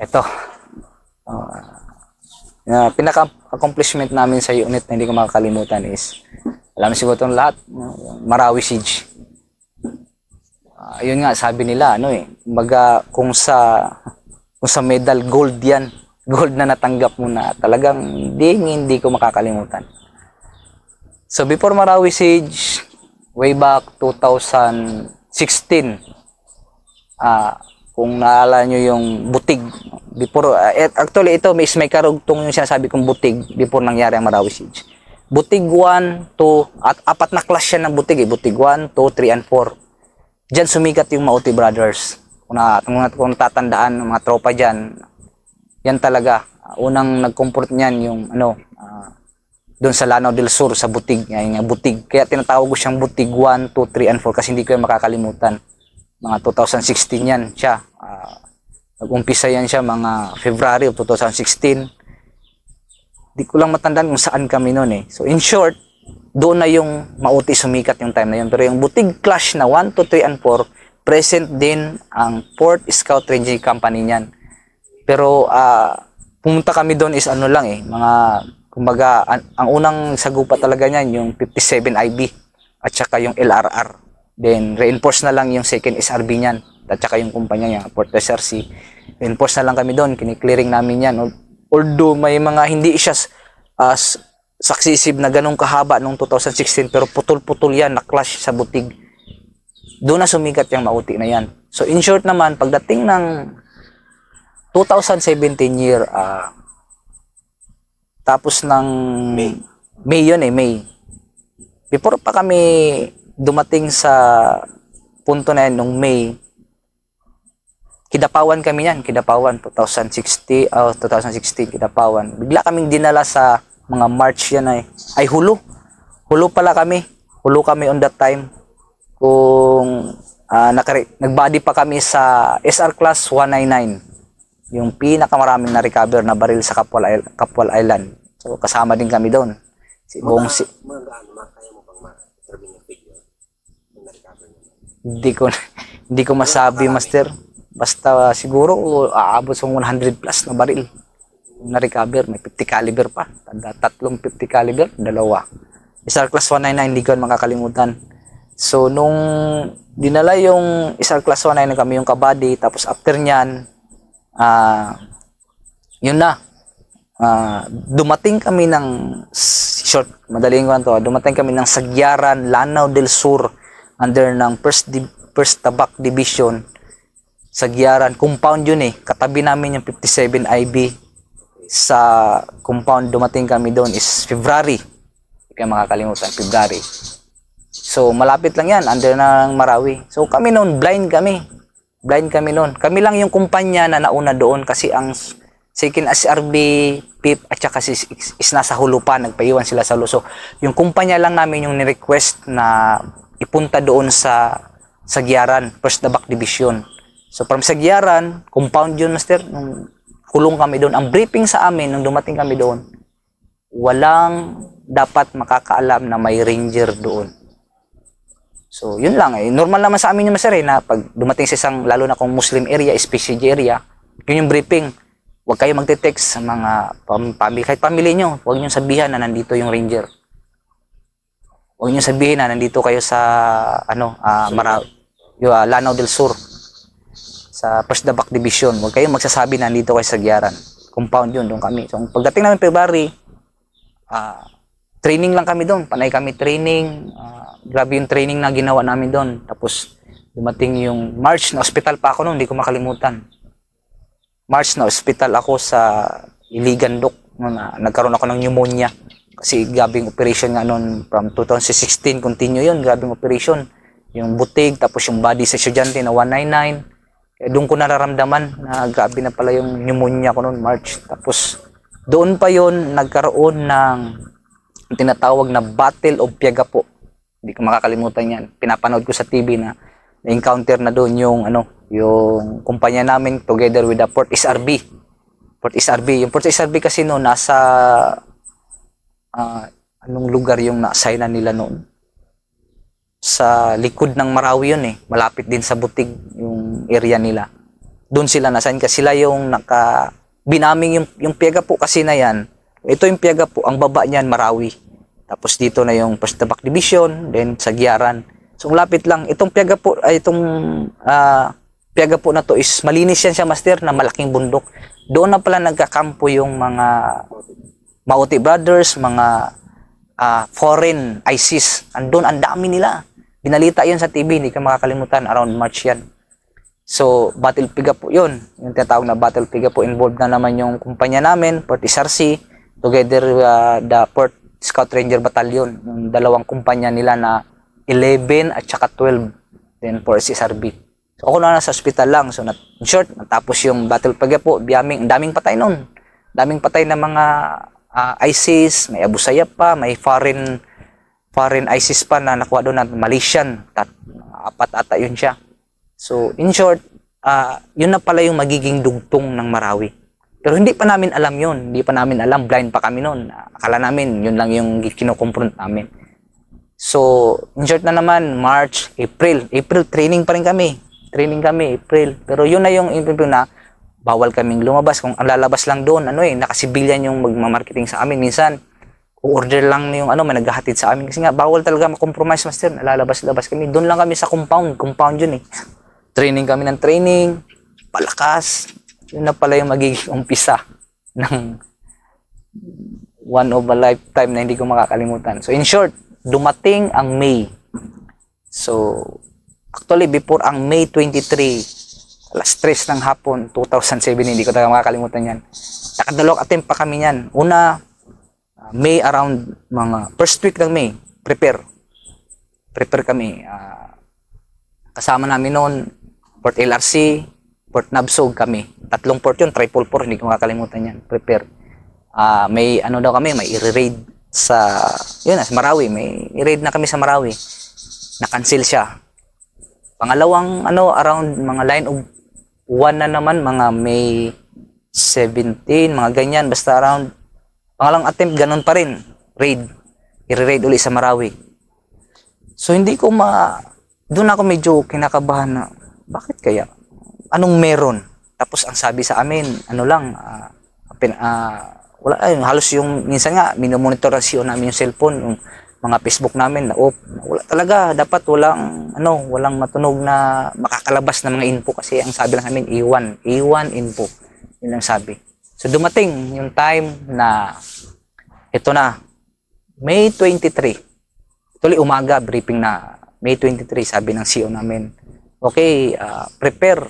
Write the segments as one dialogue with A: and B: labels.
A: Ito, pinaka-accomplishment namin sa unit na hindi ko makakalimutan is, alam mo siguro itong lahat, Marawi Siege. Ayun nga, sabi nila, kumbaga, kung sa medal, gold yan. Gold na natanggap mo na talagang hindi ko makakalimutan. So, before Marawi Siege, way back 2016, kung naalala nyo yung butig, before, actually ito, may karugtong yung sinasabi kong butig before nangyari ang Marawi Siege. Butig 1, 2, at apat na class yan ng butig. Butig 1, 2, 3, and 4. Diyan sumikat yung Mauti Brothers. Kung tatandaan ng mga tropa dyan, yan talaga. Unang nag-comport niyan yung doon sa Lanao del Sur, sa butig. Yung butig. Kaya tinatawag ko siyang butig 1, 2, 3, and 4 kasi hindi ko yan makakalimutan. Mga 2016 yan siya. Nag-umpisa yan siya mga February of 2016. Di ko lang matandaan kung saan kami noon eh. So in short, doon na yung Mauti sumikat yung time na yun. Pero yung butig clash na 1, 2, 3, and 4, present din ang 4th Scout Ranging Company niyan. Pero pumunta kami doon is mga, kumbaga, ang unang sagupa talaga niyan yung 57 IB at saka yung LRR. Then reinforce na lang yung 2nd SRB niyan at saka yung kumpanya niya, 4th SRC. Reinforce na lang kami doon, kiniklearing namin yan. Although may mga hindi siya successive na ganong kahaba nung 2016 pero putol-putol yan, na-clash sa butig. Doon na sumikat yung Mauti na yan. So in short naman, pagdating ng 2017 year, tapos ng May yun May. Before pa kami dumating sa punto na yan, nung May, Kidapawan kami yan, Kidapawan, 2016, Kidapawan. Bigla kaming dinala sa mga March yan ay Hulo. Hulo pala kami. Hulo kami on that time. Kung nagbody pa kami sa SR Class 199. Yung pinakamaraming na-recover na baril sa Kapwal Island. So, kasama din kami doon.
B: Kaya mo bang ma-interview yung figure yung na-recover nyo?
A: Hindi ko masabi, Master. Basta siguro aabot sa 100 plus na baril na-recover. May 50 caliber pa. Tatlong 50 caliber, dalawa. SR Class 199, hindi ko makakalimutan. So, nung dinala yung SR Class 199 kami yung kabady, tapos after nyan, yun na. Dumating kami ng madaling kwanto, dumating kami ng Sagyaran, Lanao del Sur, under ng First Tabak Division. Sagyaran, compound yun katabi namin yung 57 IB. Sa compound dumating kami doon is February. Hindi kayo makakalimutan, February. So malapit lang yan, under ng Marawi. So kami noon, blind kami noon. Kami lang yung kumpanya na nauna doon kasi ang second SRB, PIP at saka is nasa Hulo pa, nagpaiwan sila sa Luso. Yung kumpanya lang namin yung ni-request na ipunta doon sa Sagyaran, First Tabak Division. So from Sagyaran, compound yun, Master, nung kulong kami doon. Ang briefing sa amin nung dumating kami doon, walang dapat makakaalam na may ranger doon. So, yun lang Normal naman sa amin yung Master na pag dumating sa isang, lalo na kung Muslim area, SPCG area, yun yung briefing. Huwag kayo magte-text sa mga kahit pamilya nyo. Huwag nyo sabihan na nandito yung ranger. Huwag nyo sabihin na nandito kayo sa, Lanao del Sur. Sa First Tabak Division. Huwag kayong magsasabi na nandito kayo sa Sagyaran. Compound yun, doon kami. So, pagdating namin February, training lang kami doon. Panay kami training. Grabe yung training na ginawa namin doon. Tapos, dumating yung March na hospital pa ako noon. Hindi ko makalimutan. March na hospital ako sa Iligan Doc. Nagkaroon ako ng pneumonia. Kasi grabing operation nga noon. From 2016, continue yun. Grabing operation. Yung butig, tapos yung body sa estudyante na 199. Kaya doon ko nararamdaman na grabe na pala yung pneumonia ko noon, March. Tapos, doon pa yon nagkaroon ng tinatawag na Battle of Piagapo. Hindi ko makakalimutan yan. Pinapanood ko sa TV na na-encounter na doon yung yung kumpanya namin together with the 4th SRB. 4th SRB. Yung 4th SRB kasi noon nasa anong lugar yung na-assignan nila noon? Sa likod ng Marawi yun Malapit din sa Butig yung area nila. doon sila nasan kasi sila yung binaming yung Piaga po kasi na yan. Ito yung Piaga po, ang baba niyan Marawi. Tapos dito na yung First Tabak Division, then sa Giaran. So lapit lang, itong Piaga po ay Piaga po na to is malinis yan siya, master, na malaking bundok. Doon na pala nagkakampo yung mga Mauti Brothers, mga foreign ISIS. Andun, ang dami nila. Binalita yun sa TV, hindi ka makakalimutan, around March yan. So, Battle Piga po yun. Yung tinatawag na Battle Piga po, involved na naman yung kumpanya namin, Port SRC, together the Port Scout Ranger Battalion. Yung dalawang kumpanya nila na 11 at saka 12. Then, Port SRB. So, ako na nasa hospital lang. So, in short, natapos yung Battle Piga po, ang daming patay nun. Daming patay na mga ISIS, may Abu Sayyaf pa, may foreign ISIS pa na nakuha doon na Malaysian. 4 ata yun siya. So, in short, yun na pala yung magiging dugtong ng Marawi. Pero hindi pa namin alam yun. Hindi pa namin alam. Blind pa kami noon. Akala namin, yun lang yung kinukompront namin. So, in short na naman, March, April, training pa rin kami. April. Pero yun na yung interview na bawal kaming lumabas. Kung ang lalabas lang doon, nakasibilyan yung magmamarketing sa amin. Minsan, order lang yung may naghahatid sa amin. Kasi nga, bawal talaga makompromise, master. Nalalabas-labas kami. Doon lang kami sa compound. Compound yun eh. Training kami ng training. Palakas. Yun na pala yung magiging umpisa ng one of a lifetime na hindi ko makakalimutan. So, in short, dumating ang May. So, actually, before ang May 23, alas 3 ng hapon, 2007, hindi ko talaga makakalimutan yan. Nakadalawang attempt pa kami yan. Una, May around mga first week ng May, prepare kami. Kasama namin noon, Port LRC, Port Nabsog kami. 3 port yun, triple port, hindi ko makakalimutan yan. Prepare. May daw kami, may i-raid sa Marawi. May i-raid na kami sa Marawi. Na-cancel siya. Pangalawang around mga line of 1 na naman, mga May 17, mga ganyan, basta around pangalang attempt, ganun pa rin, raid, i-raid ulit sa Marawi. So hindi ko doon ako medyo kinakabahan na, bakit kaya? Anong meron? Tapos ang sabi sa amin, wala, halos yung, minsan nga, minomonitorasyon namin yung cellphone, yung mga Facebook namin, wala talaga, dapat walang matunog na makakalabas na mga info kasi ang sabi lang namin, A1 info, yun ang sabi. So dumating yung time na ito na, May 23. Tuloy umaga, briefing na May 23, sabi ng CEO namin. Okay, prepare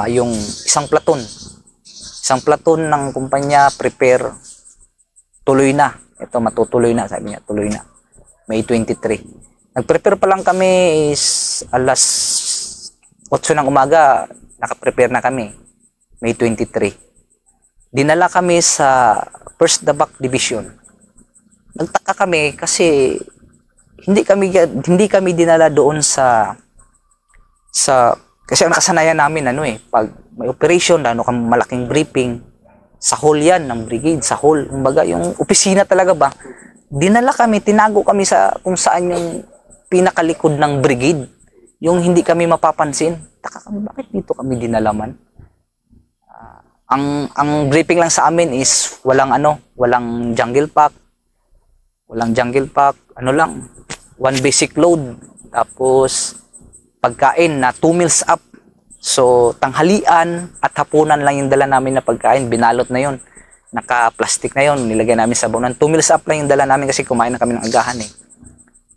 A: yung isang platoon. Isang platoon ng kumpanya, prepare, tuloy na. Ito, matutuloy na, sabi niya, tuloy na. May 23. Nag-prepare pa lang kami is alas 8 ng umaga, naka-prepare na kami. May 23. Dinala kami sa First Tabak Division. Nagtaka kami kasi hindi kami dinala doon sa kasi ang kasanayan namin pag may operation, malaking briefing sa hall yan ng brigade, sa hall, kumbaga yung opisina talaga ba. Dinala kami, tinago kami sa kung saan yung pinakalikod ng brigade, yung hindi kami mapapansin. Taka kami, bakit dito kami dinalaman? Ang briefing lang sa amin is walang jungle pack. Walang jungle pack, one basic load. Tapos pagkain na 2 meals up. So tanghalian at hapunan lang yung dala namin na pagkain, binalot na yun. Naka-plastic na yun, nilagay namin sa baonan. 2 meals up lang yung dala namin kasi kumain na kami ng agahan eh.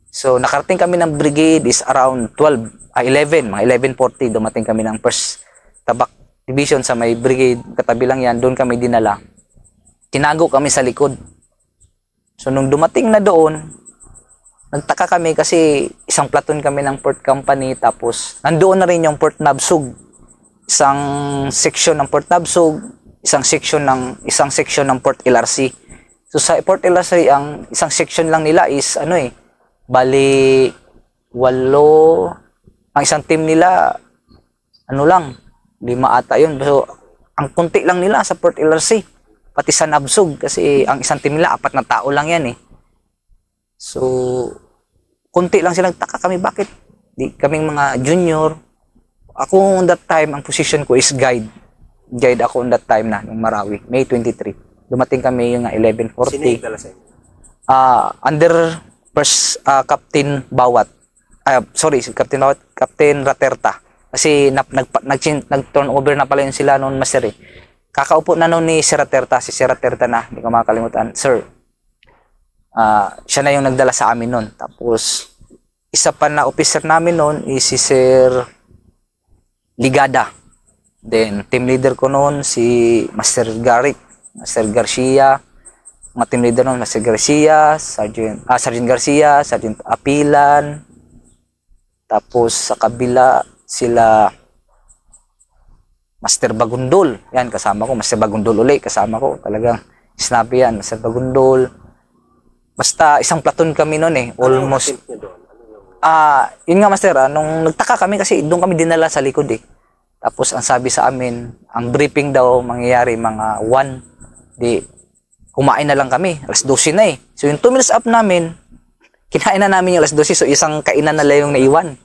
A: So nakarating kami ng brigade is around 11, mga 11:40 dumating kami ng First Tabak Division sa may brigade, katabi lang yan, doon kami dinala. Tinago kami sa likod. So nung dumating na doon, nagtaka kami kasi isang platoon kami ng Port Company, tapos nandoon na rin yung Port Nabsug. Isang section ng Port Nabsug, isang section ng Port LRC. So sa Port LRC, ang isang section lang nila is bali 8, ang isang team nila lang 5 ata yun. So ang kunti lang nila sa Port LRC, pati sa Nabsug, kasi ang isang team nila 4 na tao lang yan eh. So kunti lang sila. Nagtaka kami, bakit di kaming mga junior, Ako on that time, ang position ko is guide. Guide ako on that time na, yung Marawi, May 23. Dumating kami yung
B: Sino yung
A: 11:40.
B: dala sa inyo?
A: Under first Captain Bawat. Sorry, si Captain Bawat, Captain Raterta. Kasi nag-turn over na pala yun sila noon, Master eh. Kakaupo na noon ni si Raterta, si Raterta na, hindi ko makakalimutan. Sir, siya na yung nagdala sa amin noon. Tapos, isa pa na officer namin noon is si Sir Ligada. Then, team leader ko noon si Master Garrick, Master Garcia, mga team leader noon, Master Garcia, Sergeant Garcia, Sergeant Apilan, tapos sa kabila sila Master Bagundol. Yan, kasama ko. Master Bagundol uli, kasama ko. Talagang snappy yan, Master Bagundol. Basta isang platoon kami noon eh. Almost.
B: Ano yung attempt nyo doon? Ano yung...
A: Yun nga, Master, nung nagtaka kami kasi doon kami dinala sa likod eh. Tapos ang sabi sa amin, ang briefing daw mangyayari mga 1. Di, kumain na lang kami. Alas 12 na eh. So yung 2 minutes up namin, kinain na namin yung alas 12. So isang kainan na lang yung naiwan.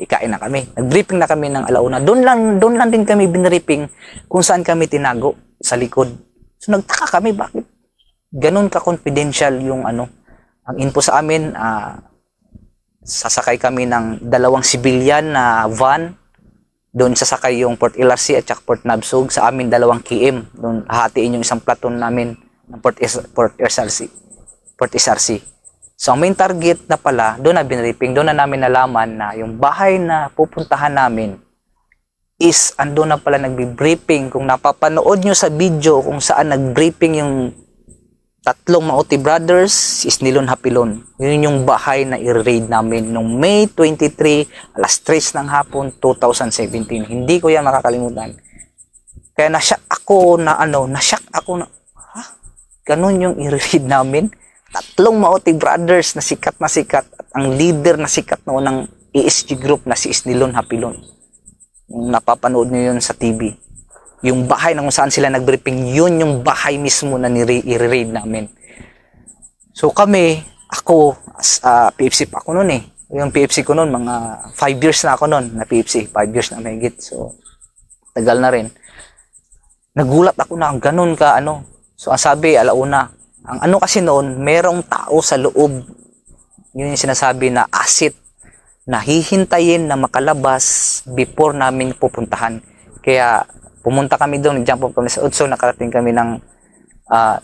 A: Ikain na kami. Nag-briefing na kami ng alauna. Doon lang din kami binriefing kung saan kami tinago sa likod. So nagtaka kami, bakit ganun ka-confidential yung ano. Ang info sa amin, sasakay kami ng 2 civilian na van. Doon sasakay yung Port LRC at saka Port Nabsug. Sa amin 2 KM. Doon hahatiin yung isang platoon namin ng Port SRC. So, ang main target na pala, doon na binriefing, doon na namin nalaman na yung bahay na pupuntahan namin is ando na pala nagbi-briefing. Kung napapanood nyo sa video kung saan nag-briefing yung 3 Mauti brothers, si Isnilon Hapilon. Yun yung bahay na i-raid namin noong May 23, alas 3 ng hapon, 2017. Hindi ko yan makakalimutan. Kaya nashock ako na ganun yung i-raid namin. 3 Mauti brothers na sikat at ang leader na sikat noon ng ESG group na si Isnilon Hapilon. Yung napapanood nyo yun sa TV. Yung bahay na kung saan sila nag-briefing, yun yung bahay mismo na i-raid namin. So ako, as PFC pa ako noon eh. Yung PFC ko noon, mga 5 years na ako noon na PFC. 5 years na mahigit. So, tagal na rin. Nagulat ako na ganun ka ano. So, ang sabi, alauna, ang ano kasi noon, merong tao sa loob. Yun yung sinasabi na asset na hihintayin na makalabas before namin pupuntahan. Kaya pumunta kami doon, jump up kami sa Utso, nakarating kami ng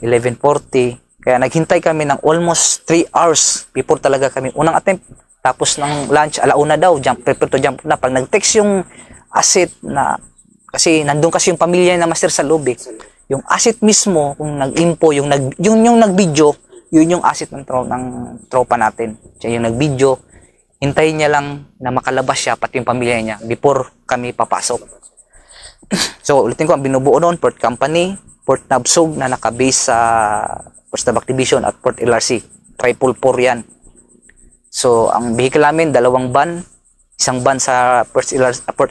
A: 11:40. Kaya naghintay kami ng almost 3 hours before talaga kami unang attempt. Tapos ng lunch, alauna daw, prepare to jump na. Pag nag-text yung asset na, kasi nandun kasi yung pamilya na Master sa loob eh. Yung asset mismo, kung nag-info, yung nag-video, yun yung asset ng tropa natin. Siya yung nag-video, hintayin niya lang na makalabas siya, pati yung pamilya niya, before kami papasok. So, ulitin ko, ang binubuo noon, Port Company, Port Nabsug na nakabase sa Port Tabak Division at Port LRC. Triple 4 yan. So, ang vehicle namin, 2 van, isang van sa Port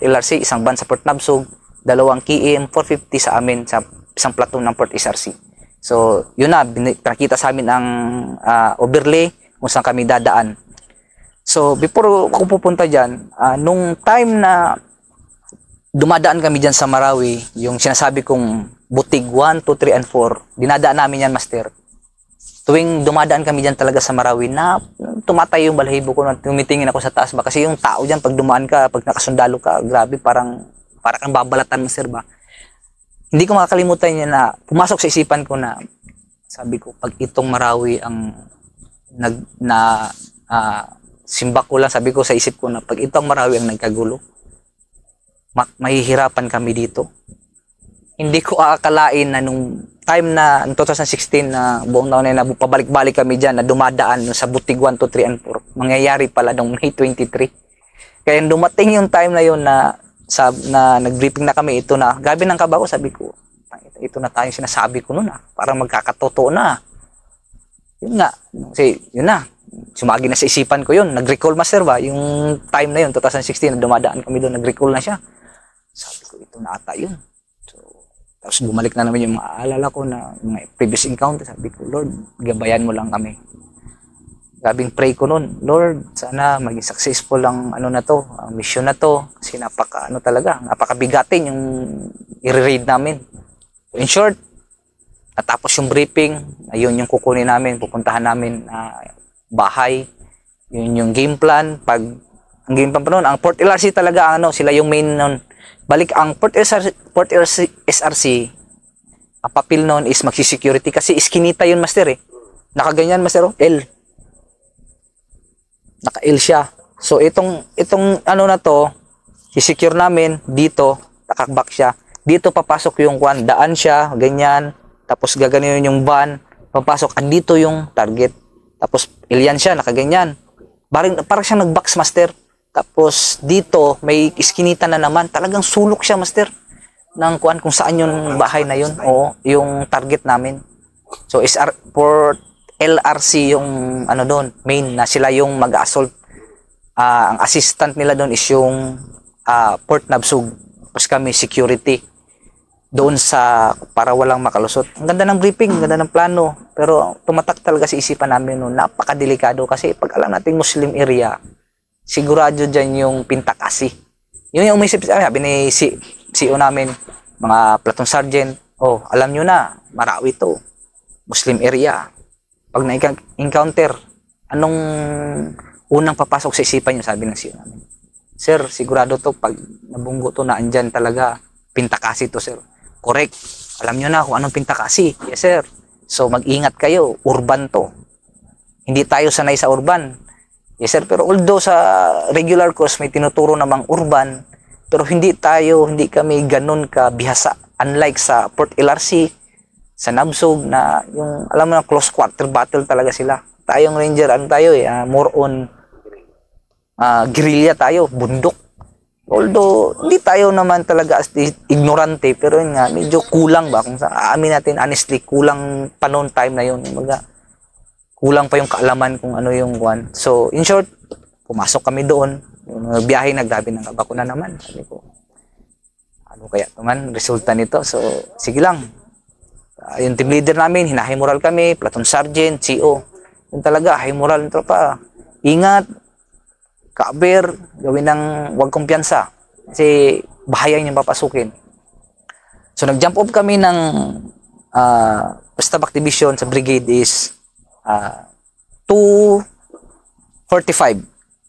A: LRC, isang van sa Port Nabsug, 2 KM, 450 sa amin, sa isang platoon ng Port SRC. So, yun na, nakita sa amin ang overlay kung saan kami dadaan. So, before ako pupunta dyan, nung time na dumadaan kami dyan sa Marawi, yung sinasabi kong butig 1, 2, 3, and 4, dinadaan namin yan, Master. Tuwing dumadaan kami dyan talaga sa Marawi, na tumatay yung balahibo ko, tumitingin ako sa taas ba? Kasi yung tao dyan, pag dumaan ka, pag nakasundalo ka, grabe, parang kang babalatan, Master ba? Hindi ko makakalimutan niya na pumasok sa isipan ko na sabi ko, pag itong Marawi ang simbak ko lang, sabi ko sa isip ko na pag itong Marawi ang nagkagulo, mahihirapan kami dito. Hindi ko aakalain na nung time na 2016 na buong taon na pabalik-balik kami dyan na dumadaan sa butig 1, 2, 3, and 4, mangyayari pala noong May 23. Kaya dumating yung time na yun na nag-briefing na kami, ito na, gabi ng kaba ko, sabi ko, ito na tayo sinasabi ko noon para magkakatotoo na. Yun nga, kasi yun na, sumagi na sa isipan ko yun, nag-recall, Master ba, yung time na yun, 2016, na dumadaan kami doon, nag-recall na siya. Sabi ko, ito na ata yun. So, tapos bumalik na naman yung mga alala ko na mga previous encounter, sabi ko, Lord, gabayan mo lang kami. Gabing pray ko noon, Lord, sana maging successful ang ano na to, ang mission na to. Kasi napakabigatin yung i-raid namin. In short, natapos yung briefing, ayun yung kukunin namin, pupuntahan namin bahay. Yun yung game plan. Ang game plan pa noon, ang Port LRC talaga, sila yung main noon. Balik ang Port SRC, ang papel noon is magsi-security kasi iskinita yun, master eh. Nakaganyan, master, L. Naka-L siya. So, itong na to, i-secure namin dito, nakakback siya. Dito papasok yung daan siya, ganyan. Tapos gaganon yung van, papasok. Andito yung target. Tapos, L yan siya, nakaganyan. Parang siyang nag-box, master. Tapos, dito, may iskinita na naman. Talagang sulok siya, master. Ng kung saan yung bahay na yun. Oo, yung target namin. So, Port LRC yung doon, main na sila yung mag-assault. Ang assistant nila doon is yung Port Nabsug. Tapos kami security doon para walang makalusot. Ang ganda ng briefing, ang ganda ng plano. Pero tumatak talaga sa isipan namin noon. Napakadelikado kasi pag alam natin Muslim area, sigurado dyan yung Pintakasi. Yun yung umisip, sabi ni CEO namin, mga platoon sergeant, alam nyo na, Marawi to, Muslim area. Pag na-encounter, anong unang papasok sa isipan nyo, sabi ng CEO namin. Sir, sigurado to, pag nabunggo to na andyan talaga, Pintakasi to, sir. Correct. Alam nyo na kung anong Pintakasi. Yes, sir. So, mag-ingat kayo. Urban to. Hindi tayo sanay sa urban. Yes, sir. Pero although sa regular course, may tinuturo namang urban, pero hindi kami ganun kabihasa. Unlike sa Port LRC, sa Nabsug na yung alam mo na close quarter battle talaga sila. Tayong ranger more on guerrilla tayo, bundok. Although hindi tayo naman talaga ignorante, pero yun nga medyo kulang ba kung aamin natin honestly, kulang pa noon time na yun. Kulang pa yung kaalaman kung ano yung one. So in short, pumasok kami doon. Yung biyahe nagdabi ng kabakuna naman. Sabi ko, ano kaya naman resulta nito? So sige lang. Yung team leader namin, hinahay moral kami, platoon sergeant, CO. Yung talaga, high moral ng tropa. Ingat, cover, gawin ng huwag kumpiyansa. Kasi bahayan yung papasukin. So nag-jump off kami ng Pastabac Division sa brigade is 2:45.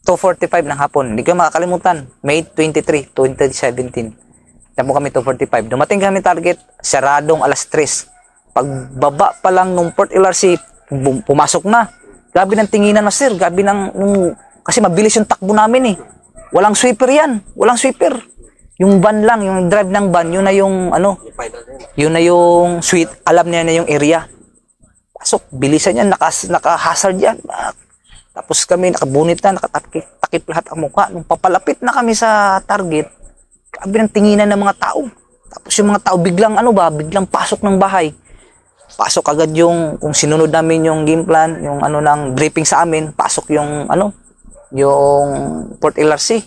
A: 2:45 ng hapon. Hindi ko makakalimutan. May 23, 2017. Jump kami 2:45. Dumating kami target, saradong alas 3. Pagbaba pa lang nung Port LRC, pumasok na. Grabe ng tinginan na, sir. Grabe kasi mabilis yung takbo namin eh. Walang sweeper yan. Walang sweeper. Yung van lang, yung drive ng van, yun na yung yun na yung sweet. Alam niya na yung area. Pasok, bilisan yan, naka-hazard yan. Tapos kami nakabunit na, nakatakip lahat ang mukha. Nung papalapit na kami sa target, grabe ng tinginan ng mga tao. Tapos yung mga tao biglang biglang pasok ng bahay. Pasok agad kung sinunod namin yung game plan, yung ng briefing sa amin, pasok yung yung Port LRC.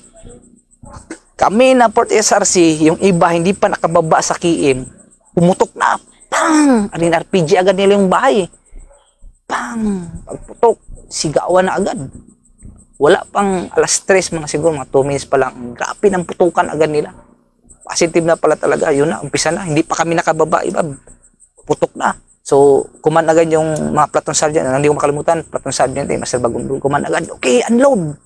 A: Kami na Port SRC, yung iba hindi pa nakababa sa KM, pumutok na, pang! RPG agad nila yung bahay. Pang! Pagputok, sigawan na agad. Wala pang alas 3, siguro mga 2 minutes pa lang. Grabe ng putukan agad nila. Positive na pala talaga, yun na, umpisa na. Hindi pa kami nakababa, iba, putok na. So, command agad yung mga platoon sergeant. Hindi ko makalimutan, platoon sergeant, Master Bagong, command agad. Okay, unload.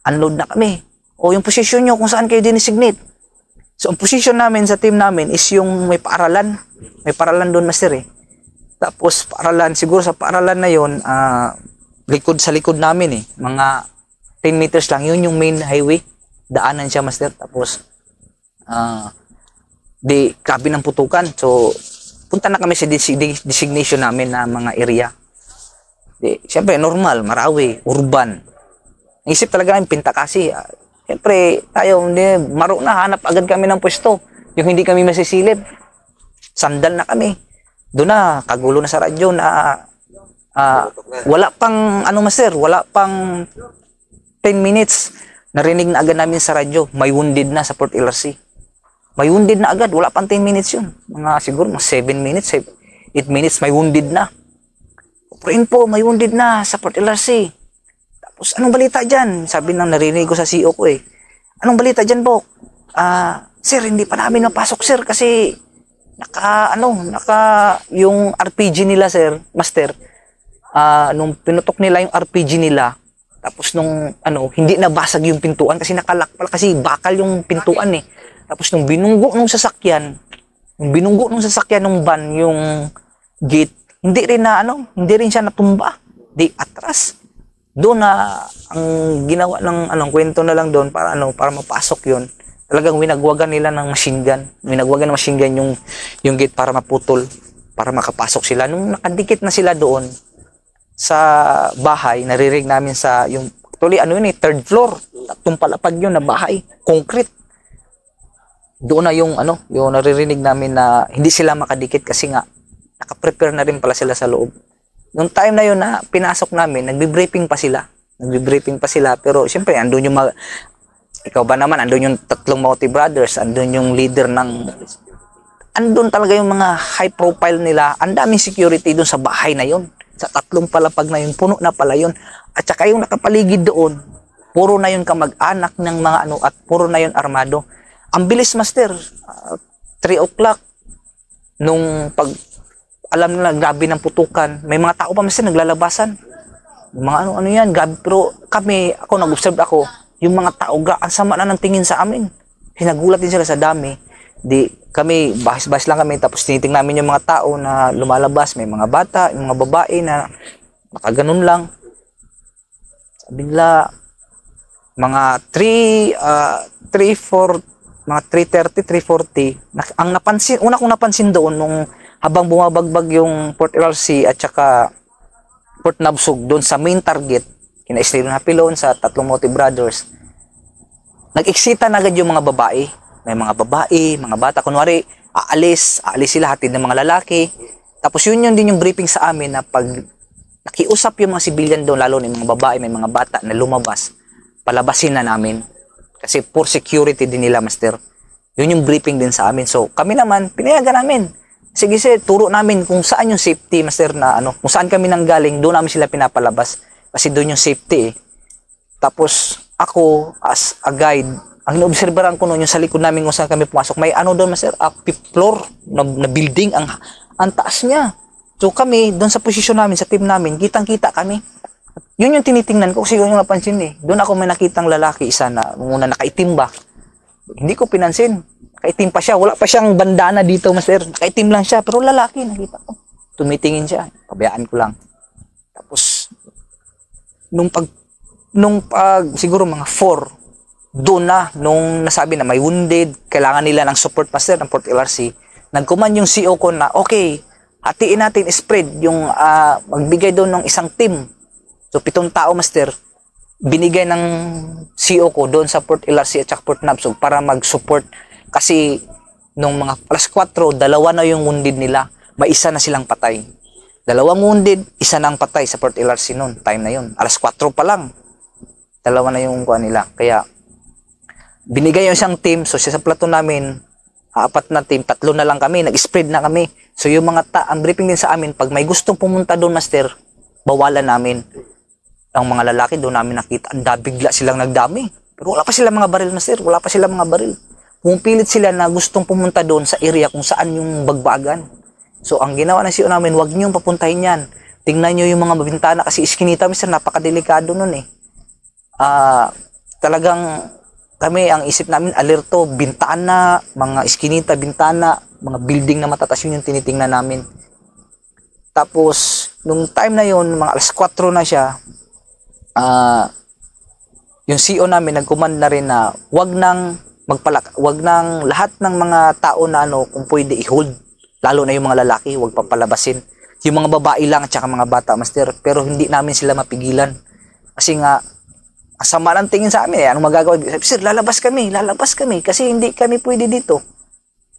A: Unload na kami. O yung position nyo kung saan kayo dinesignate. So, ang position namin sa team namin is yung may paaralan. May paaralan doon, Master eh. Tapos, paaralan, siguro sa paaralan na yun, sa likod namin eh. Mga 10 meters lang. Yun yung main highway. Daanan siya, Master. Tapos, grabe ng putukan. So, punta na kami sa designation namin na mga area. Siyempre, normal, Marawi, urban. Isip talaga namin, Pintakasi. Siyempre, tayo, maro na, hanap agad kami ng pwesto. Yung hindi kami masisilip. Sandal na kami. Doon na, kagulo na sa radyo na wala pang, master, wala pang 10 minutes. Narinig na agad namin sa radyo, may wounded na sa Port LRC. May wounded na agad, wala pang 10 minutes yun. Siguro, 7 minutes, 8 minutes, may wounded na. Pero po, may wounded na sa Port LRC. Tapos, anong balita dyan? Sabi nang narinig ko sa CEO ko eh. Anong balita dyan, Bok? Sir, hindi pa namin mapasok, sir, kasi yung RPG nila, sir, master, nung pinutok nila yung RPG nila, tapos nung, hindi nabasag yung pintuan kasi nakalak pala, kasi bakal yung pintuan eh. Tapos nung binunggo nung sasakyan ng van, yung gate, hindi rin siya natumba. Di atras. Doon na ang ginawa ng kwento na lang doon para mapasok 'yon. Talagang winagwagan nila ng machine gun. Winagwagan ng machine gun yung gate para maputol, para makapasok sila. Nung nakadikit na sila doon sa bahay, naririnig namin sa yung actually third floor. Tatlong palapag 'yun na bahay, concrete. Doon na yung naririnig namin na hindi sila makadikit kasi nga naka-prepare na rin pala sila sa loob. Nung time na yun na pinasok namin, nagbe-briefing pa sila. Pero siyempre, andun yung ikaw ba naman, andun yung tatlong Mauti brothers, andun yung leader andun talaga yung mga high profile nila. Ang daming security dun sa bahay na yun. Sa tatlong palapag na yun, puno na pala yun. At saka yung nakapaligid doon, puro na yun kamag-anak ng mga at puro na yun armado. Ang bilis, master. 3 o'clock nung alam nila, grabe ng putukan. May mga tao pa master naglalabasan. Mga yan, grabe. Pero nag-observe ako, yung mga tao, ang sama na ng tingin sa amin. Hinagulat din sila sa dami. Di, kami, bahis-bahis lang kami, tapos tinitingnan namin yung mga tao na lumalabas. May mga bata, yung mga babae na nakaganon lang. Sabi nila, mga 3:30, 3:40. Ang una kong napansin doon nung habang bumabagbag yung Port LRC at saka Port Nabsug doon sa main target, kina Islay Hapilon sa tatlong Mauti brothers, nag-eksita na agad yung mga babae. May mga babae, mga bata, kunwari, aalis sila, hatid ng mga lalaki. Tapos yun din yung briefing sa amin na pag nakiusap yung mga civilian doon, lalo na yung mga babae, may mga bata na lumabas, palabasin na namin. Kasi for security din nila, master. Yun yung briefing din sa amin. So, kami naman, pinayagan namin. Sige, turo namin kung saan yung safety, master, na kung saan kami nanggaling, doon namin sila pinapalabas. Kasi doon yung safety eh. Tapos, ako, as a guide, ang inoobserbahan ko noon, yung sa likod namin kung saan kami pumasok, may doon, master, fifth floor na building, ang taas niya. So, kami, doon sa posisyon namin, sa team namin, kitang-kita kami. Yun yung tinitingnan ko, kasi yun yung napansin eh. Doon ako may nakitang lalaki, isa na, muna nakaitim ba. Hindi ko pinansin. Kaitim pa siya. Wala pa siyang bandana dito, master. Kaitim lang siya. Pero lalaki, nakita ko. Tumitingin siya. Pabayaan ko lang. Tapos, nung siguro mga 4, doon nung nasabi na may wounded, kailangan nila ng support, master, ng Port LRC, nag-command yung CO ko na, okay, hatiin natin, spread, yung magbigay doon ng isang team. So, 7 tao, master, binigay ng CO ko doon sa Port LRC at saka Port Nabsug para mag-support. Kasi nung mga alas 4, 2 na yung wounded nila. May isa na silang patay. 2 wounded, isa nang patay sa Port LRC noon. Time na yun. Alas 4 pa lang. 2 na yung kuha nila. Kaya binigay yung isang team. So sa platon namin, 4 na team, 3 na lang kami. Nag-spread na kami. So yung ang briefing din sa amin, pag may gustong pumunta doon, master, bawalan namin. Ang mga lalaki doon namin nakita, bigla silang nagdami. Pero wala pa sila mga baril, master. Wala pa sila mga baril. Pumilit sila na gustong pumunta doon sa area kung saan yung bagbagan. So, ang ginawa ng CEO namin, huwag niyong papuntahin yan. Tingnan niyo yung mga bintana kasi iskinita, mister, napakadelikado nun eh. Talagang kami, ang isip namin, alerto, bintana, mga iskinita, bintana, mga building na matatas, yun yung tinitingnan namin. Tapos, nung time na yun, mga alas 4 na siya, yung CEO namin, nag-command na rin na wag nang lahat ng mga tao na kung pwede i-hold, lalo na yung mga lalaki, wag papalabasin. Yung mga babae lang at saka mga bata, master, pero hindi namin sila mapigilan. Kasi nga, asama ng tingin sa amin, anong magagawa? Sir, lalabas kami, kasi hindi kami pwede dito.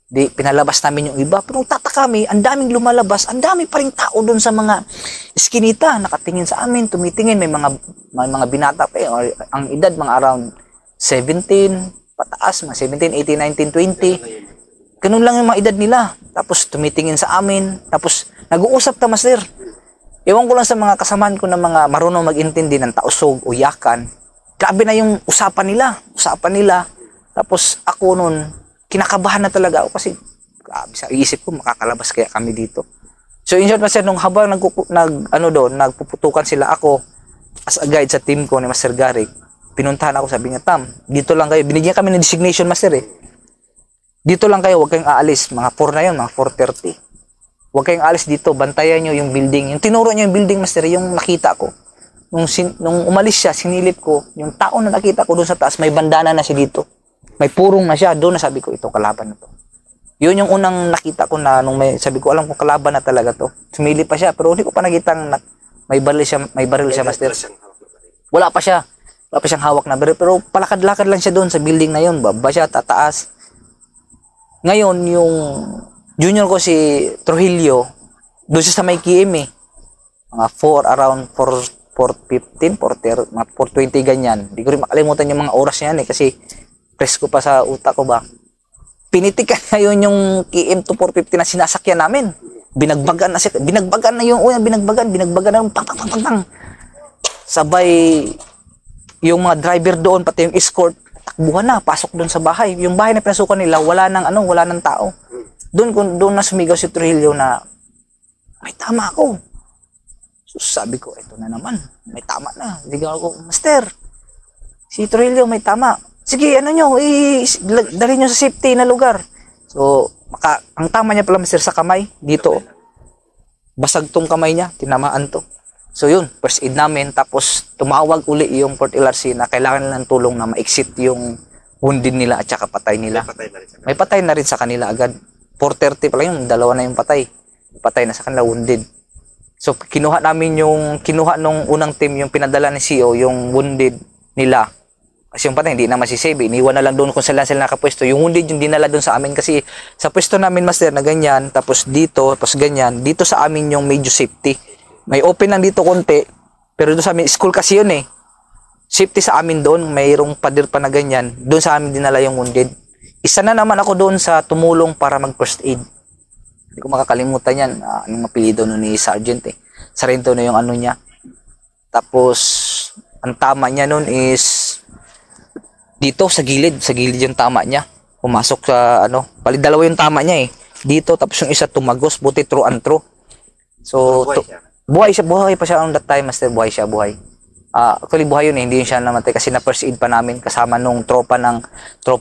A: Di, pinalabas namin yung iba, pero tataka kami, ang daming lumalabas, ang dami pa rin tao doon sa mga iskinita, nakatingin sa amin, tumitingin, may mga binata pa ang edad, mga around 17, pataas, mga 17, 18, 19, 20. Ganun lang yung mga edad nila. Tapos tumitingin sa amin. Tapos nag-uusap ta, master. Ewan ko lang sa mga kasamaan ko na mga marunong mag-intindi ng tausog o yakan. Grabe na yung usapan nila. Tapos ako nun, kinakabahan na talaga ako kasi grabe sa isip ko, makakalabas kaya kami dito. So in short, Master, nung habang nagpuputukan sila ako as a guide sa team ko ni Master Garrick, pinuntahan ako, sabi niya, Tam, dito lang kayo. Binigyan kami ng designation, Master eh. Dito lang kayo, huwag kayong aalis. Mga 4 na yun, mga 4:30. Huwag kayong aalis dito, bantayan nyo yung building. Yung tinuro nyo yung building, Master, yung nakita ko. Nung umalis siya, sinilip ko, yung tao na nakita ko doon sa taas, may bandana na siya dito. May purong na siya. Doon na sabi ko, ito, kalaban na to. Yun yung unang nakita ko na, sabi ko, alam ko, kalaban na talaga to. Sumilip pa siya, pero hindi ko pa nakitang may baril siya, Master. Wala pa siyang hawak na baril, pero palakad-lakad lang siya doon sa building na yun. Baba siya, tataas. Ngayon, yung junior ko si Trujillo, doon siya sa may KM eh. Mga around 4:15, 4:30, mga 4:20 ganyan. Hindi ko rin makalimutan yung mga oras niyan eh, kasi presko pa sa utak ko ba. Pinitikan na yun yung KM to 450 na sinasakyan namin. Binagbagan na yung binagbagan na yung pang. Sabay, yung mga driver doon, pati yung escort, takbuhan na, pasok doon sa bahay. Yung bahay na pinasukan nila, wala nang tao. Doon na sumigaw si Trujillo na, may tama ako. So sabi ko, ito na naman, may tama na. Sigaw ko, Master, si Trujillo may tama. Sige, dali nyo sa safety na lugar. So, ang tama niya pala, Master, sa kamay, dito. Basag tong kamay niya, tinamaan to. So yun, first aid namin, tapos tumawag uli yung Port LRC na kailangan nila ng tulong na ma-exit yung wounded nila at saka patay nila. May patay na rin sa kanila agad. 4:30 pa lang yung dalawa na yung patay. Patay na sa kanila, wounded. So kinuha nung unang team yung pinadala ni CEO, yung wounded nila. Kasi yung patay hindi na masisave, iniwan na lang doon kung saan sila nakapwesto. Yung wounded yung dinala doon sa amin kasi sa pwesto namin, Master, na ganyan, tapos dito, tapos ganyan, dito sa amin yung medyo safety. May open lang dito konti, pero doon sa amin, school kasi yun eh. Safety sa amin doon, mayroong pader pa na ganyan, doon sa amin dinala yung wounded. Isa na naman ako doon sa tumulong para mag first aid. Hindi ko makakalimutan yan. Anong apelido nun ni Sergeant eh. Sarento na yung ano niya. Tapos, ang tama niya nun is dito sa gilid yung tama niya. Pumasok sa dalawa yung tama niya eh. Dito, tapos yung isa tumagos, buti true and true. So, buhay pa siya on that time, Master, buhay. Actually buhay yun eh, hindi yun siya namatay kasi na first aid pa namin kasama nung tropa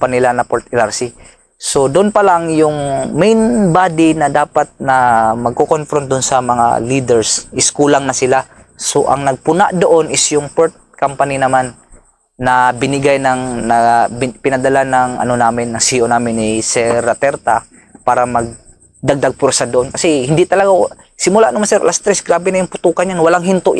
A: nila na Port LRC. So doon pa lang yung main body na dapat na magko-confront doon sa mga leaders is kulang na sila. So ang nagpuna doon is yung port company naman na pinadala ng ng CEO namin ni Sir Raterta para magdagdag pursa doon kasi hindi talaga simula nung Master alas 3, grabe na yung putukan yan. Walang hinto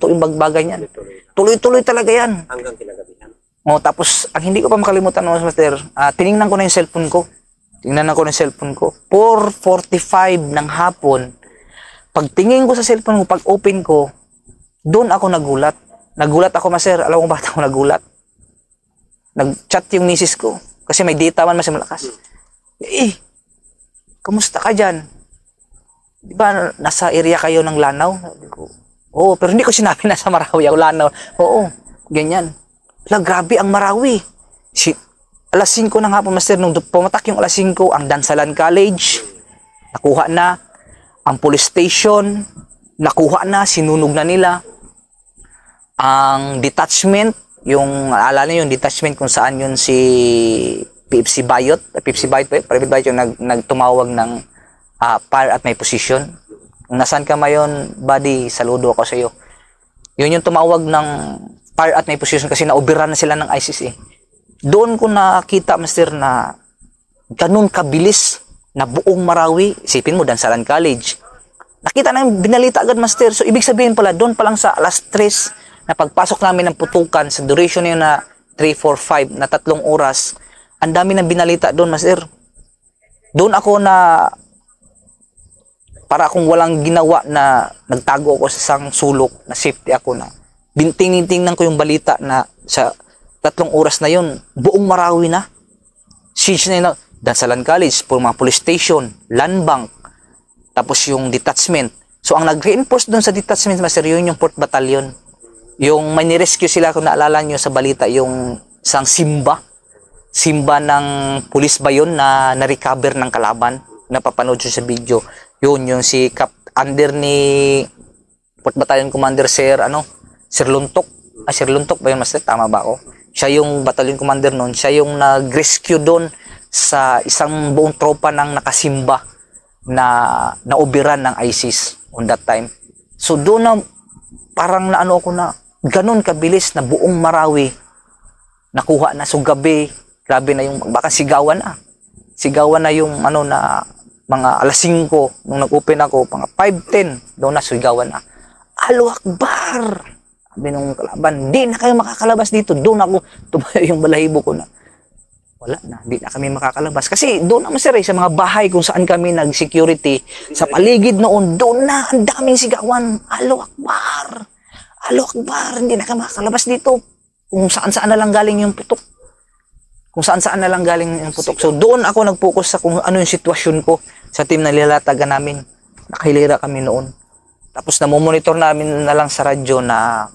A: yung bagbagay yan. Tuloy-tuloy talaga yan.
B: Hanggang kinagabihan.
A: Tapos, ang hindi ko pa makalimutan, Master, tiningnan ko na yung cellphone ko. 4:45 ng hapon. Pagtingin ko sa cellphone ko, pag open ko, doon ako nagulat. Nagulat ako, Master. Alam mo bakit ako nagulat? Nag-chat yung misis ko. Kasi may data man, mas malakas. Kamusta ka dyan? Di ba, nasa area kayo ng Lanao? Sabi ko, oo, pero hindi ko sinabi nasa Marawi ako, Lanao. Oo, ganyan. Grabe ang Marawi. Alas 5 ng hapon, Master, nung pumatak yung alas 5, ang Dansalan College, nakuha na. Ang police station, nakuha na, sinunog na nila. Ang detachment, alala yung detachment kung saan yun si PFC Bayot, Private Bayot yung nagtumawag ng fire at may position. Kung nasaan ka mayon, buddy, saludo ako sa iyo. Yun yung tumawag ng fire at may position kasi naubiran na sila ng ISIS eh. Doon ko nakita, Master, na ganun kabilis na buong Marawi. Isipin mo, Dansalan College. Nakita na yung binalita agad, Master. So, ibig sabihin pala, doon pa lang sa alas 3 na pagpasok namin ng putukan, sa duration na yun na 3, 4, 5, na 3 oras, ang dami ng binalita doon, Master. Doon ako na para akong walang ginawa na nagtago ako sa isang sulok na safety ako na tingnan ko yung balita na sa 3 oras na yun, buong Marawi na. Siege na yun, Dansalan College, mga police station, land bank, tapos yung detachment. So, ang nag-reinforce doon sa detachment, master, yun yung 4th Battalion. Yung may nirescue sila, kung naalala nyo sa balita, yung isang Simba ng pulis ba yun na na-recover ng kalaban, napapanood siya sa video. Yun, yung si under ni 4th Battalion Commander Sir Luntok. Sir Luntok ba yun, master? Tama ba ako? Siya yung battalion commander noon. Siya yung nag-rescue doon sa isang buong tropa ng nakasimba na naobiran ng ISIS on that time. So doon na parang naano ako na ganun kabilis na buong Marawi nakuha na. So gabi, grabe na yung baka sigawan na. Sigawan na yung ano na mga alas 5 nung nag-open ako, mga 5:10 doon na sigawan na. Allahu Akbar! Sabi nung kalaban, di na kayo makakalabas dito. Doon ako, tumayo yung balahibo ko na. Wala na, di na kami makakalabas. Kasi doon naman sir, sa mga bahay kung saan kami nag-security, sa paligid noon, doon na, ang daming sigawan. Allahu Akbar! Allahu Akbar! Hindi na kayo makakalabas dito. Kung saan-saan na lang galing yung putok. Kung saan-saan na lang galing yung putok. So doon ako nag-focus sa kung ano yung sitwasyon ko sa team na nilatagan namin. Nakahilera kami noon. Tapos namomonitor namin na lang sa radyo na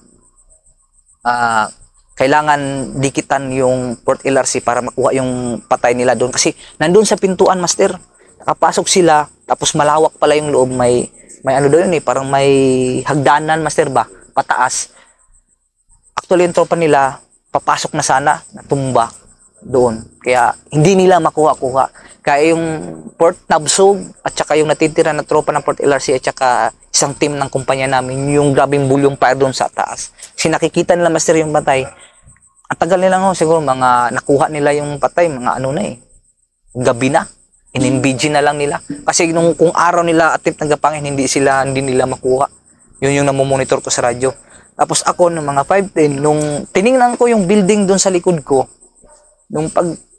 A: kailangan dikitan yung Port LRC para makuha yung patay nila doon. Kasi nandun sa pintuan, master. Nakapasok sila, tapos malawak pala yung loob. May ano doon parang may hagdanan, master ba? Pataas. Actually, yung tropa nila, papasok na sana, natumba doon. Kaya hindi nila makuha-kuha. Kaya yung Port Nabsog at saka yung natitira na tropa ng Port LRC at saka isang team ng kumpanya namin, yung grabing bulyong fire doon sa taas. Kasi nakikita nila, master, yung patay. Ang tagal nila siguro, mga nakuha nila yung patay, mga ano na gabi na. In-NBG na lang nila. Kasi kung araw nila attempt ng gapangin, hindi nila makuha. Yun yung namomonitor ko sa radyo. Tapos ako, nung mga 5:10, nung tiningnan ko yung building doon sa likod ko,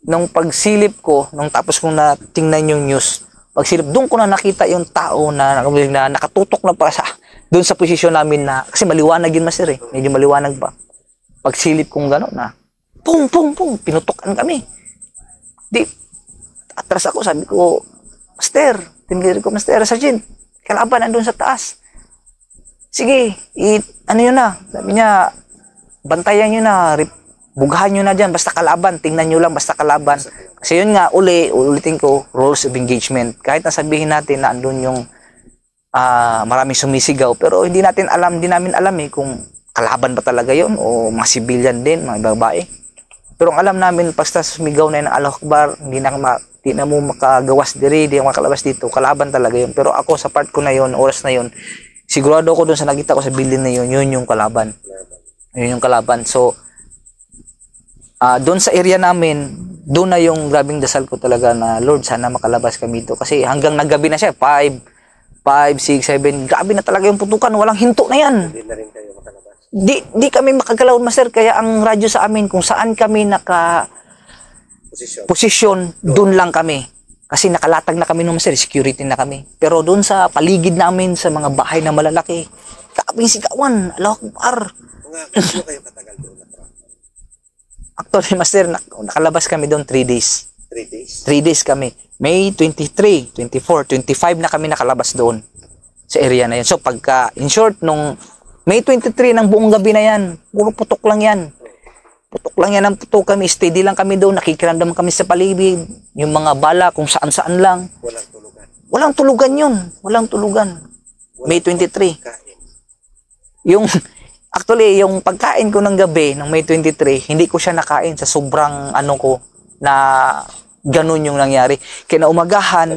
A: nung pagsilip ko, tapos kong natingnan yung news, pagsilip, doon ko na nakita yung tao na nakatutok na para doon sa posisyon namin na, kasi maliwanag yun, master medyo maliwanag pa. Pagsilip kong gano'n na, pum, pinutukan kami. Atras ako, sabi ko, master, tinigil ko, master, sergeant, kalaban nandun sa taas. Sige, ano yun na, sabi niya, bantayan nyo na, bugahan nyo na dyan, basta kalaban, tingnan nyo lang, basta kalaban. Kasi yun nga, ulitin ko, rules of engagement. Kahit nasabihin natin na andun yung maraming sumisigaw, pero hindi namin alam kung kalaban ba talaga yun, o mga civilian din, mga babae. Pero ang alam namin, basta sumigaw na yun ng Allahu Akbar, hindi na mo makagawas diri, hindi na makalabas dito, kalaban talaga yun. Pero ako, sa part ko na yun, oras na yun, sigurado ko dun sa nakita ko sa building na yun, yun yung kalaban. Yun yung kalaban. So, doon sa area namin, doon na yung grabing dasal ko talaga na, Lord, sana makalabas kami dito. Kasi hanggang naggabi na siya, 5, 6, 7, grabe na talaga yung putukan, walang hinto na yan.
B: Hindi na rin kayo makalabas.
A: Di kami makagalaw, master, kaya ang radyo sa amin, kung saan kami posisyon, doon lang kami. Kasi nakalatag na kami nung master, security na kami. Pero doon sa paligid namin, sa mga bahay na malalaki, grabing sigawan, Allahu Akbar.
B: Kung kayo katagal doon na
A: Actually, master, nakalabas kami doon 3 days.
B: 3 days?
A: 3 days kami. May 23, 24, 25 na kami nakalabas doon sa area na yun. So, in short, nung May 23 ng buong gabi na yan, puro putok lang yan. Putok lang yan ang putok kami. Steady lang kami doon. Nakikiramdam kami sa paligid. Yung mga bala kung saan-saan lang.
B: Walang tulugan.
A: Walang tulugan yun. Walang tulugan. May 23. Actually, yung pagkain ko ng gabi ng May 23, hindi ko siya nakain sa sobrang na ganun yung nangyari. Kinaumagahan,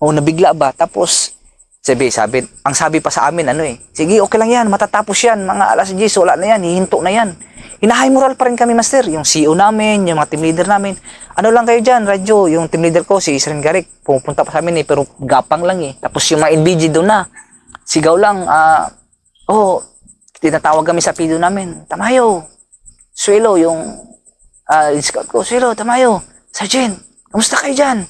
A: nabigla ba? Tapos, ang sabi pa sa amin, sige, okay lang yan, matatapos yan, mga alas 10, wala na yan, hihinto na yan. Hinahay moral pa rin kami, master, yung CEO namin, yung mga team leader namin. Ano lang kayo dyan, radyo, yung team leader ko, si Isren Garek, pupunta pa sa amin pero gapang lang Tapos yung mga NBG doon na, sigaw lang, tinatawag kami sa pido namin, Tamayo, Suelo, yung scout ko, Suelo, Tamayo, Sergeant, kamusta kayo dyan?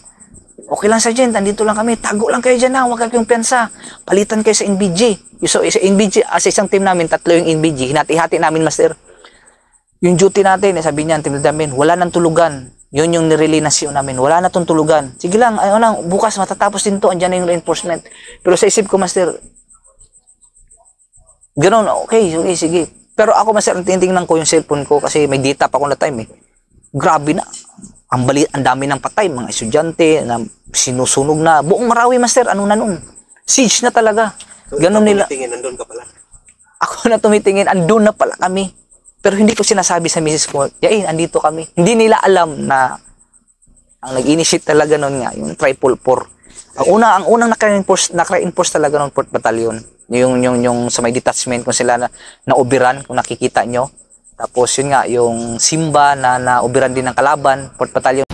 A: Okay lang, Sergeant, andito lang kami, tago lang kayo dyan huwag kayong piyansa, palitan kayo sa NBG. So, sa NBG, sa isang team namin, 3 yung NBG, hinati-hati namin, master. Yung duty natin, sabi niyan, team namin, wala nang tulugan. Yun yung nirelay na CEO namin, wala na tong tulugan. Sige lang, bukas matatapos din to, andyan na yung reinforcement. Pero sa isip ko, master, Ganun, okay, okay, sige. Pero ako, master, tinitingnan ko yung cellphone ko kasi may data pa ako na time eh. Grabe na. Ang dami ng patay, mga estudyante, na sinusunog na. Buong Marawi, master, ano na nun? Siege na talaga.
B: So,
A: Ganun nila.
B: tingin, nandun ka pala.
A: Ako na tumitingin, andun na pala kami. Pero hindi ko sinasabi sa misis ko, andito kami. Hindi nila alam na ang nag-initiate talaga nun nga, yung Triple 4. Ang unang naka-enforce talaga ng 4th Battalion. Yung sa may detachment kung sila na ubiran, kung nakikita nyo. Tapos yun nga, yung Simba na ubiran din ng kalaban, 4th Battalion.